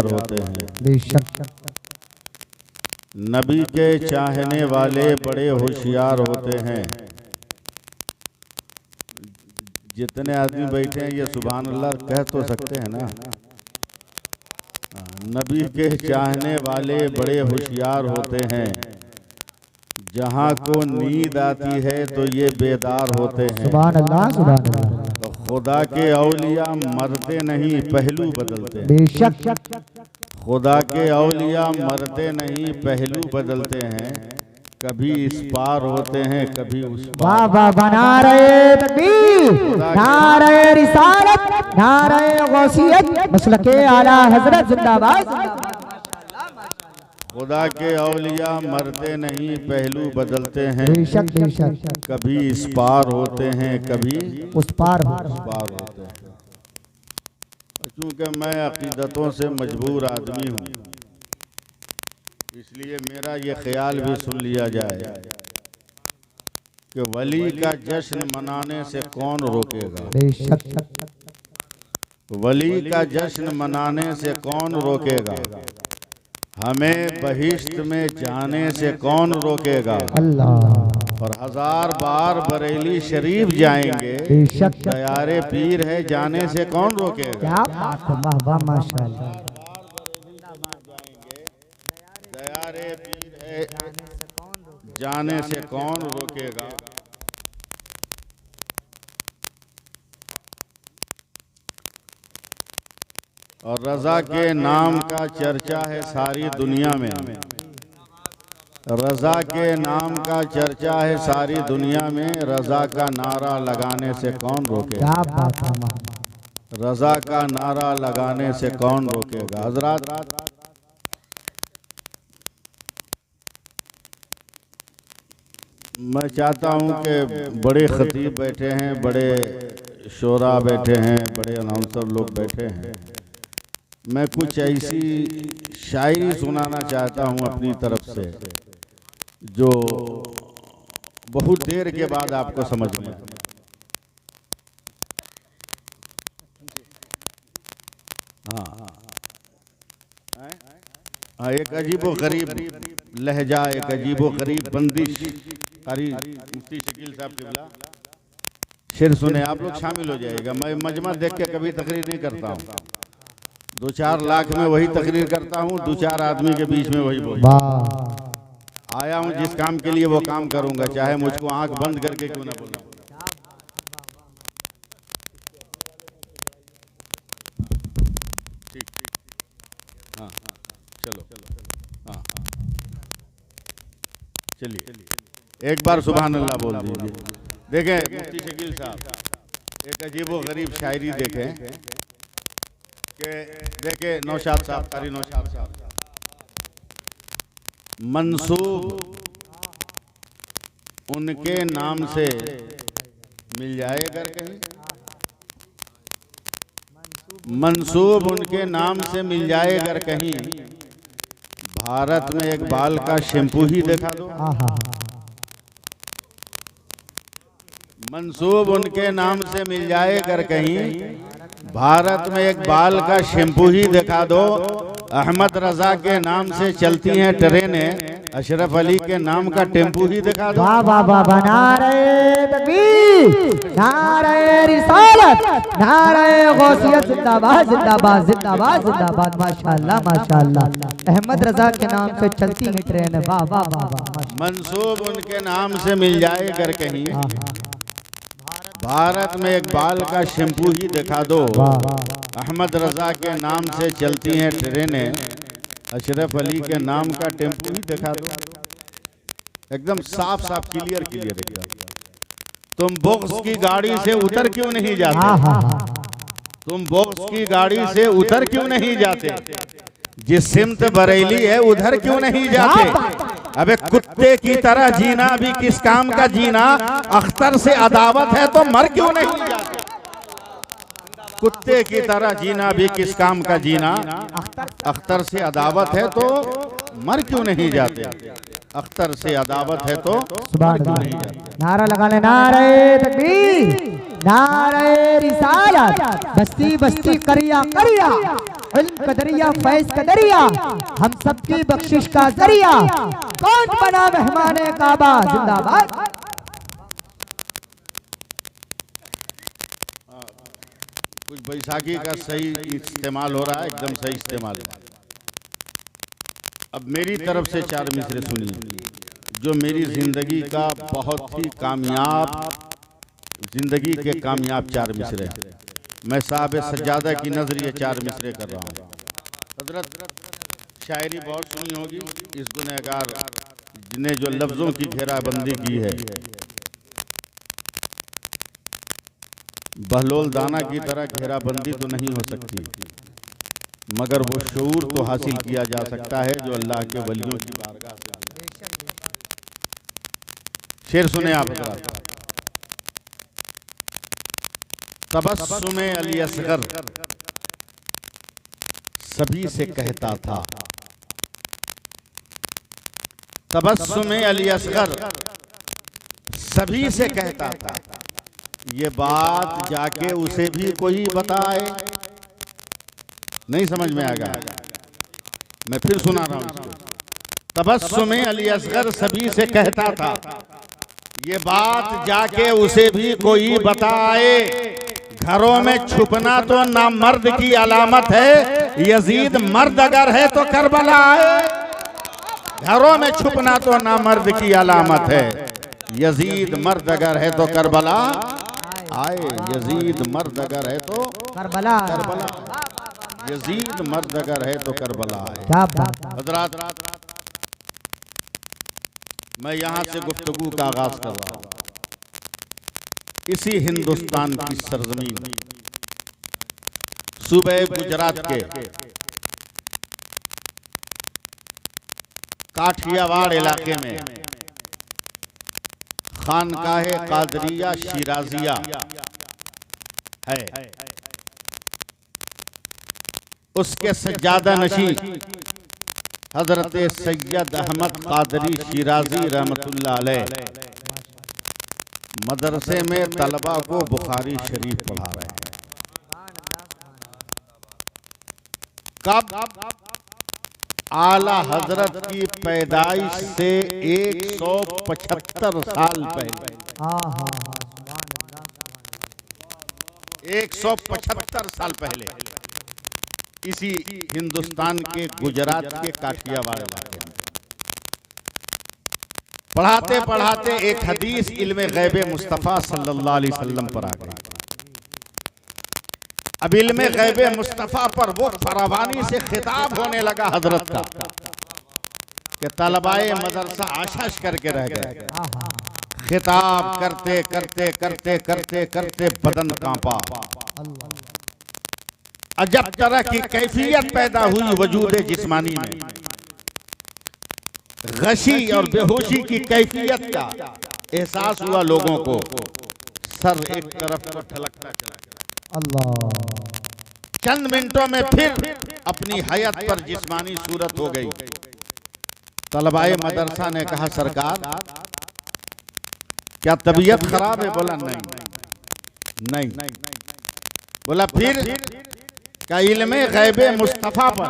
होते हैं। बेशक नबी के चाहने वाले बड़े होशियार होते हैं। जितने आदमी बैठे हैं ये सुभान अल्लाह कह तो सकते हैं ना। नबी के चाहने वाले बड़े होशियार होते हैं। जहाँ को नींद आती है तो ये बेदार होते हैं। सुभान अल्लाह सुभान अल्लाह। तो खुदा के औलिया मरते नहीं पहलू बदलते हैं। बेशक खुदा के औलिया मरते नहीं पहलू बदलते हैं। कभी इस पार होते हैं कभी उस वाह पार। वाह बना रहे तकबीर, नारे रिसालत, नारे गौसियत, मसलके आला हजरत जिंदाबाद। खुदा के औलिया मरते नहीं पहलू बदलते हैं। बेशक बेशक कभी इस पार होते हैं कभी उस पार हो। उस पार होते हैं। चूँकि मैं अकीदतों से मजबूर आदमी हूँ, इसलिए मेरा ये ख्याल भी सुन लिया जाए कि वली का जश्न मनाने से कौन रोकेगा। बेशक वली का जश्न मनाने से कौन रोकेगा। हमें बहिश्त में जाने से कौन रोकेगा। अल्लाह और 1000 बार बरेली शरीफ जाएंगे, बेशक तैयारे पीर है जाने से कौन रोकेगा। क्या बात है, वाह वाह माशाअल्लाह। तैयारे पीर है जाने से कौन रोकेगा। और रजा के नाम का चर्चा है सारी दुनिया में। रजा के नाम का चर्चा है सारी दुनिया में। रजा का नारा लगाने से कौन रोकेगा। क्या बात है मां। रजा का नारा लगाने से कौन रोकेगा। हजरात, मैं चाहता हूं कि बड़े खतीब बैठे हैं, बड़े शोरा बैठे हैं, बड़े अनाउंसर लोग बैठे हैं। मैं कुछ ऐसी शायरी सुनाना चाहता हूं अपनी तरफ से जो बहुत देर के बाद आपको समझ में। हाँ, एक अजीबो गरीब लहजा, एक अजीबो गरीब बंदिश। अरे मुफ्ती शकील साहब किबला शेर सुने, आप लोग शामिल हो जाइएगा। मैं मजमा देख के कभी तकरीर नहीं करता हूँ। 2-4 लाख में वही तकरीर करता हूँ, 2-4 आदमी के बीच में वही बोल। आया हूँ जिस काम के लिए वो काम करूंगा, चाहे मुझको आंख बंद करके क्यों ना बोलना। ठीक, हाँ चलो, हाँ चलिए एक बार सुभान अल्लाह बोल दीजिए। देखें मुफ्ती शकील साहब एक अजीबो गरीब शायरी देखें कि देखें नौशाद साहब, कारी नौशाद साहब, मंसूब उनके नाम से मिल जाए अगर कहीं। मंसूब उनके नाम से मिल जाए अगर कहीं। भारत में एक बाल का शैम्पू ही देखा दो। मंसूब उनके नाम से मिल जाए अगर कहीं। भारत में एक बाल का शैम्पू ही दिखा दो। अहमद रजा के नाम से चलती हैं ट्रेनें, अशरफ अली के नाम का टेम्पू ही दिखा दो। वाह वाह वाह, नारे तकबीर, नारे रिसालत, नारे गौसियत, जिंदाबाद जिंदाबाद जिंदाबाद जिंदाबाद। माशाअल्लाह माशाअल्लाह। अहमद रजा के नाम से चलती है ट्रेन। वाह वाह वाह वाह। मंसूब उनके नाम से मिल जाए अगर कहीं। भारत में एक बाल का शैम्पू ही दिखा दो। अहमद रजा के नाम से चलती हैं ट्रेनें, अशरफ अली के नाम का टेम्पू ही दिखा दो। एकदम साफ साफ क्लियर क्लियर एकदम। तुम बॉक्स की गाड़ी से उतर क्यों नहीं जाते। तुम बॉक्स की गाड़ी से उतर क्यों नहीं जाते। जिस सिमत बरेली है उधर क्यों नहीं जाते। अबे कुत्ते की तरह जीना भी किस काम का जीना। अख्तर से अदावत है तो मर क्यों नहीं जाते। कुत्ते की तरह जीना भी किस काम का जीना। अख्तर से अदावत है तो मर क्यों नहीं जाते। अख्तर से अदावत है तो सुभान अल्लाह। नारा लगा ले, नारे तकबीर, नारे रिसालत, बस्ती बस्ती करिया करिया, इल्म कदरिया फैज कदरिया, हम सबकी बख्शिश का जरिया, कौन बना मेहमाने काबा, जिंदाबाद। कुछ बैसाखी का सही इस्तेमाल हो रहा है, एकदम सही इस्तेमाल। अब मेरी तरफ से 4 मिसरे सुनिए जो मेरी जिंदगी का बहुत ही कामयाब, जिंदगी के कामयाब 4 मिसरे। मैं साहब सज्जादा की नजर ये 4 मिसरे कर रहा हूँ। हजरत शायरी बहुत सुनी होगी, इस गुनहगार जिन्हें जो लफ्जों की घेराबंदी की है, बहलोल दाना की तरह घेराबंदी तो नहीं हो सकती, मगर वो शऊर तो हासिल किया जा सकता है जो अल्लाह के वलियों की बारगाह से। शेर सुने आप। तबस्सुमे अली असगर सभी से कहता था, तबस्सुमे अली असगर सभी से कहता था, ये बात जाके उसे भी कोई बताए। नहीं समझ में आएगा, मैं फिर सुना रहा हूं इसको। तबस्सुमे अली असगर सभी से कहता था, ये बात जाके उसे भी कोई बताए। घरों में छुपना तो नामर्द की अलामत है, यजीद मर्द अगर है तो करबला आए। घरों में छुपना तो नामर्द की अलामत है, यजीद मर्द अगर है तो करबला आए। यजीद मर्द अगर है तो करबला, यजीद मर्द अगर है तो करबला आए। क्या बात। हजरात, मैं यहां से गुफ्तगू का आगाज कर रहा हूं। इसी हिंदुस्तान की सरजमीन सूबे गुजरात के काठियावाड़ इलाके में खानकाहे कादरिया शिराजिया है। उसके सज्जादा नशी हजरत सैयद अहमद कादरी शिराजी रहमतुल्लाह अलैह मदरसे में तलबा को बुखारी शरीफ पढ़ा रहे हैं। कब? आला हजरत की पैदाइश से 175 साल पहले। 175 साल पहले इसी हिंदुस्तान के गुजरात के काठियावाड़ इलाके में पढ़ाते पढ़ाते एक हदीस इल्मे गैबे मुस्तफ़ा सल्लल्लाहु अलैहि वसल्लम पर आ गई। अब इल्मे गैबे मुस्तफ़ा पर वो फरावानी से खिताब होने लगा हजरत का कि तलबाए मदरसा आशाश करके रह गए। खिताब करते करते करते करते करते बदन कांपा। अजब तरह की कैफियत पैदा हुई वजूद जिस्मानी में। गशी और बेहोशी की कैफियत का एहसास हुआ लोगों को। सर एक तरफ को ढलकता चला गया। अल्लाह। चंद मिनटों में फिर अपनी हयत पर जिस्मानी सूरत हो गई। तलबाए मदरसा ने कहा, सरकार क्या तबीयत खराब है? बोला नहीं। बोला फिर क्या? इल्मे गैबे मुस्तफ़ा पर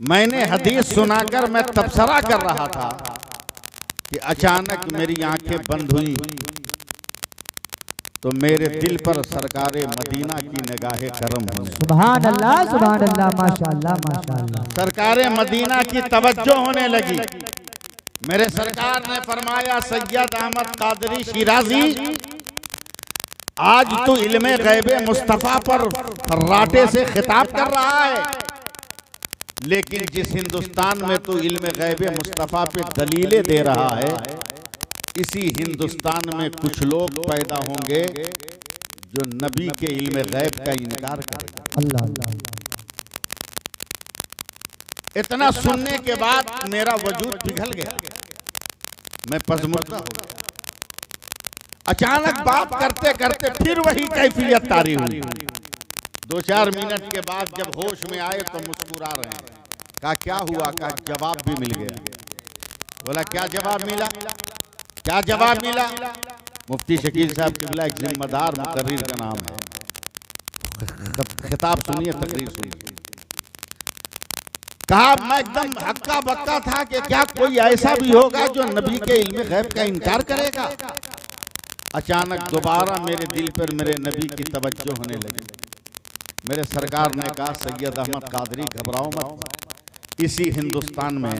मैंने हदीस सुनाकर मैं तबसरा कर रहा था कि अचानक मेरी आंखें बंद हुई तो मेरे दिल पर सरकारे मदीना की निगाहे करम होने। सुभान अल्लाह, सुभान अल्लाह, माशाअल्लाह, माशाअल्लाह। सरकारे मदीना की तवज्जो होने लगी। मेरे सरकार ने फरमाया, सैयद अहमद कादरी शिराजी, आज तू इल्मे गैबे मुस्तफ़ा पर फर्राटे से खिताब कर रहा है, लेकिन जिस हिंदुस्तान में तू इल्मे गैबे मुस्तफ़ा पे दलीलें दे रहा है, इसी हिंदुस्तान में कुछ लोग पैदा होंगे जो नबी के इल्मे गैब का इनकार करेंगे। अल्लाह अल्लाह। इतना सुनने के बाद मेरा वजूद पिघल गया, मैं पज़मुर्दा हो गया। अचानक बात करते करते फिर वही कैफियत तारी हुई। 2-4 मिनट के बाद जब होश में आए तो मुस्कुरा रहे हैं। कहा क्या हुआ? का जवाब भी मिल गया। बोला क्या जवाब मिला, क्या जवाब मिला? मुफ्ती शकील साहब किबला एक जिम्मेदार मुकर्रिर का नाम है। खिताब सुनिए, तकरीर सुनिए। कहा मैं एकदम हक्का बक्का था कि क्या कोई ऐसा भी होगा जो नबी के इल्म गैब का इनकार करेगा। अचानक दोबारा मेरे दिल पर मेरे नबी की तवज्जो होने लगी। मेरे सरकार ने कहा सैयद अहमद कादरी घबराओ मत, इसी हिंदुस्तान में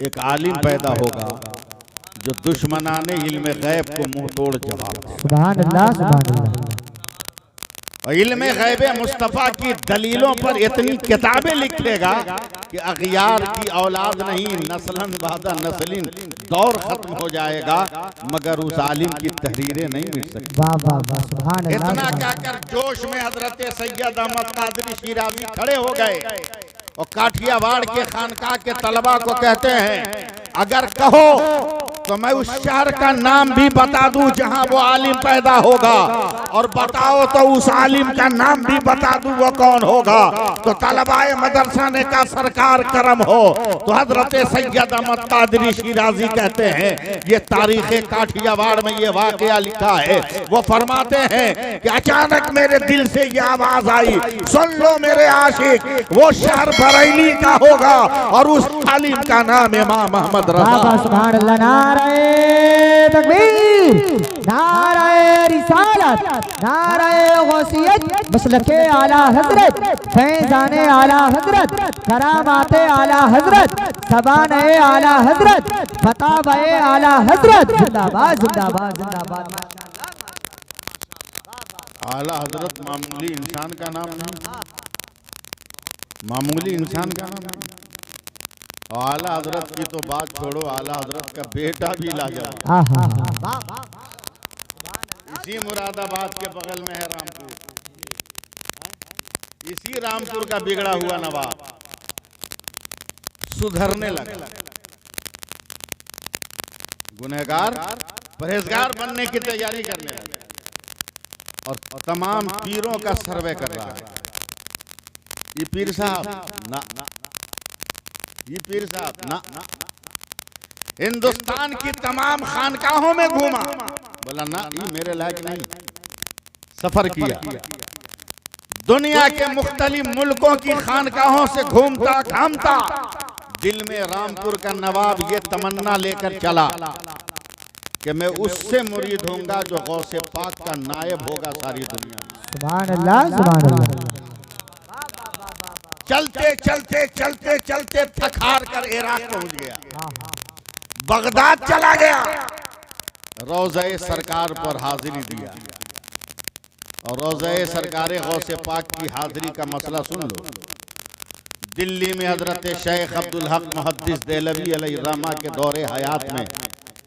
एक आलिम पैदा होगा जो दुश्मनाने इल्म गैब को मुंह तोड़ जवाब दे। सुभान अल्लाह, सुभान अल्लाह। और इल्म गैब मुस्तफ़ा की दलीलों पर इतनी किताबें लिख लेगा कि अगियार की औलाद नहीं, नस्लन बादा नस्लिन दौर खत्म हो जाएगा, मगर उस आलिम की तहरीरें नहीं मिल सकती। वाह वाह वाह, सुभान अल्लाह। इतना क्या कर जोश में हजरत सैयद अहमद कादरी शिराजी खड़े हो गए और काठियावाड़ के खानका के तलबा को कहते हैं अगर कहो तो मैं उस शहर का नाम भी बता दूं जहां वो आलिम पैदा होगा, और बताओ तो उस आलिम का नाम भी बता दूं वो कौन होगा। तो तलबाए मदरसा ने कहा सरकार करम हो। तो हजरत सैयद अहमद कादरी शिराजी कहते हैं ये तारीख काठियावाड़ में ये वाकया लिखा है। वो फरमाते हैं कि अचानक मेरे दिल से ये आवाज आई, सुन लो मेरे आशिक, वो शहर बरेली का होगा और उस आलिम का नाम इमाम अहमद रज़ा। सुभान अल्लाह। नारे तकबीर, नारे रिसालत, नारे गौसियत, मसलके आला हजरत, फैज़ाने आला हजरत, करामाते आला हजरत, ज़बाने आला हजरत, फतावे आला हजरत। जिंदाबाद जिंदाबाद जिंदाबाद। आला हजरत मामूली इंसान का नाम नहीं, मामूली इंसान का नाम नहीं। आला हजरत की तो बात छोड़ो, आला हजरत का बेटा भी लाजवाब। इसी मुरादाबाद के बगल में है रामपुर, इसी रामपुर का बिगड़ा हुआ नवाब सुधरने लगा, गुनहगार परहेजगार बनने की तैयारी करने लगा और तमाम पीरों का सर्वे कर रहा है। ये पीर साहब ना, ये पीर साहब ना, हिंदुस्तान की तमाम खानकाहों में घूमा, बोला ना ये मेरे लायक नहीं। सफर किया, दुनिया के मुख्तलिफ मुल्कों की खानकाहों से घूमता घामता दिल में रामपुर का नवाब ये तमन्ना लेकर चला कि मैं उससे मुरीद होऊंगा जो गौसे पाक का नायब होगा सारी दुनिया में। सुभान अल्लाह, सुभान अल्लाह। चलते चलते चलते चलते थक हार कर इराक पहुंच गया, बगदाद चला गया, रोज़े सरकार पर हाजिरी दिया। और रोज़े सरकार गौसे पाक की हाजिरी का मसला सुन लो। दिल्ली में हजरत शेख अब्दुल हक मुहद्दिस देहलवी अलैहिर्रहमा के दौरे हयात में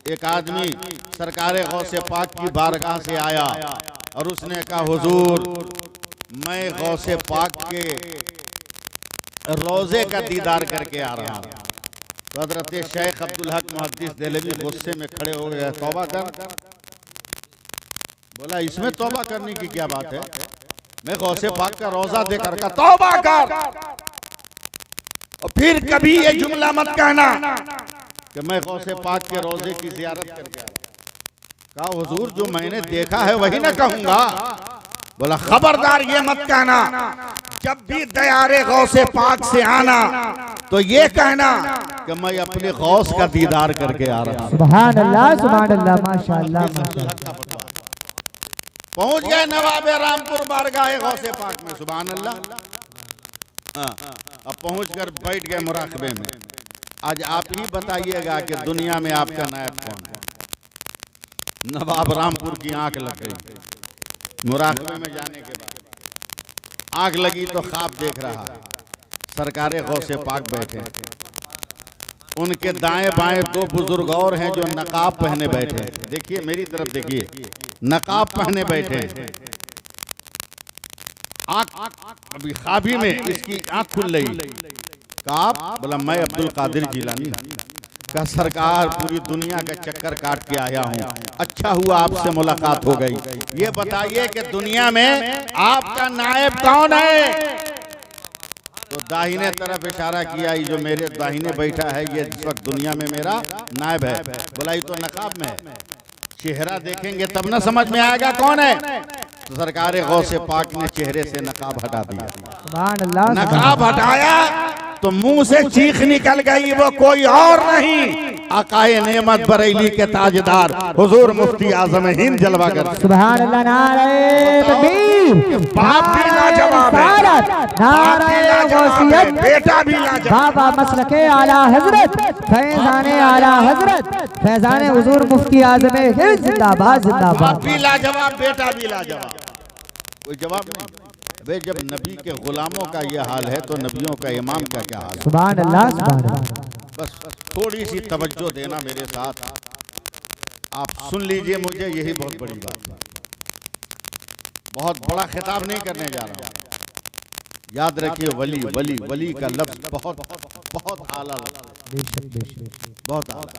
एक आदमी सरकार गौसे पाक की बारगाह से आया और उसने कहा हुजूर मैं गौसे पाक के रोज़े का दीदार करके आ रहा हूँ। तो हजरत शेख अब्दुल हक मुहद्दिस देहलवी गुस्से में खड़े हो गए, तौबा कर। बोला इसमें तौबा करने की क्या बात है, मैं गौसे पाक का रोज़ा देकर का तौबा कर, और फिर कभी ये जुमला मत कहना कि मैं गौसे पाक के रोज़े की ज़ियारत करके आ रहा। कहा हुजूर जो मैंने देखा है वही ना कहूंगा। बोला खबरदार ये मत कहना, जब भी दयारे गौसे पाक से आना तो ये कहना कि मैं अपने गौस का दीदार करके आ रहा हूं। सुभान अल्लाह, सुभान अल्लाह, माशाअल्लाह माशाअल्लाह। पहुंच गए नवाब रामपुर बारगाह गौसे पाक में, सुभान अल्लाह। अब पहुंचकर बैठ गए मुराकबे में। आज आप ही बताइएगा कि दुनिया में आपका नायब कौन है। नवाब रामपुर की आंख लग गई मुराकबे में जाने के बाद। आंख लगी तो ख्वाब देख रहा, सरकारे गौसे पाक बैठे, उनके दाएं बाएं दो बुजुर्ग और हैं जो नकाब पहने बैठे। देखिए मेरी तरफ देखिए, नकाब पहने बैठे। अभी ख्वाबी में इसकी आंख खुल रही। कहा बोला मैं अब्दुल कादिर जिलानी का सरकार पूरी दुनिया का चक्कर काट के आया हूँ, अच्छा हुआ आपसे मुलाकात हो गई। ये बताइए कि दुनिया में आपका नायब कौन है। तो दाहिने तरफ इशारा किया, ये जो मेरे दाहिने बैठा है ये इस वक्त दुनिया में मेरा नायब है। बोला ये तो नकाब में है, चेहरा देखेंगे तब ना समझ में आएगा कौन है। तो सरकार गौसे पाक ने चेहरे से नकाब हटा दिया। सुभान अल्लाह। नकाब हटाया तो मुंह से चीख निकल गई, वो कोई और नहीं आकाए नेमत बरेली के ताजदार हुजूर मुफ्ती आजम हिंद जलवा कर। सुभान अल्लाह। नारे तकबीर, बाप भी लाजवाब है, नारे गौसियत, बेटा भी लाजवाब, बाबा मसलके आला हजरत, फैजाने आला हजरत, फैजाने हुजूर मुफ्ती आजम हिंद जिंदाबाद जिंदाबाद। बाप भी लाजवाब, बेटा भी लाजवाब, कोई जवाब नहीं। वे जब नबी के गुलामों का ये हाल है तो नबियों का इमाम का क्या हाल है। सुभान अल्लाह सुभान अल्लाह। बस थोड़ी सी तवज्जो देना मेरे साथ, आप सुन लीजिए मुझे, यही बहुत बड़ी बात है। बहुत बड़ा खिताब नहीं करने जा रहा हूं। याद रखिए वली वली वली का लफ्ज बहुत बहुत आला लफ्ज, बहुत आला।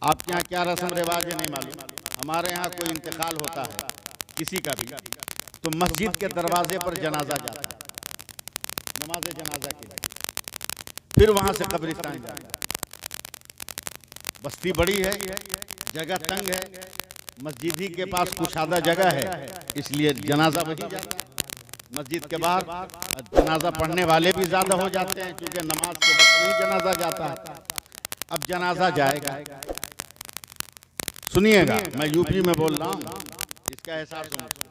आपके यहाँ क्या रस्म रिवाज है नहीं मालूम, हमारे यहाँ कोई इंतकाल होता है किसी का भी तो मस्जिद के दरवाजे पर जनाजा जाता है, नमाज जनाजा के लिए, फिर वहां से कब्रिस्तान जाता है। बस्ती बड़ी है, जगह तंग है, मस्जिद ही के पास कुशादा जगह है, इसलिए जनाजा वही जाता है। मस्जिद के बाहर जनाजा पढ़ने वाले भी ज्यादा हो जाते हैं क्योंकि नमाज के वक्त में जनाजा जाता है। अब जनाजा जाएगा, सुनिएगा मैं यूपी में बोल रहा हूँ, इसका एहसास होना।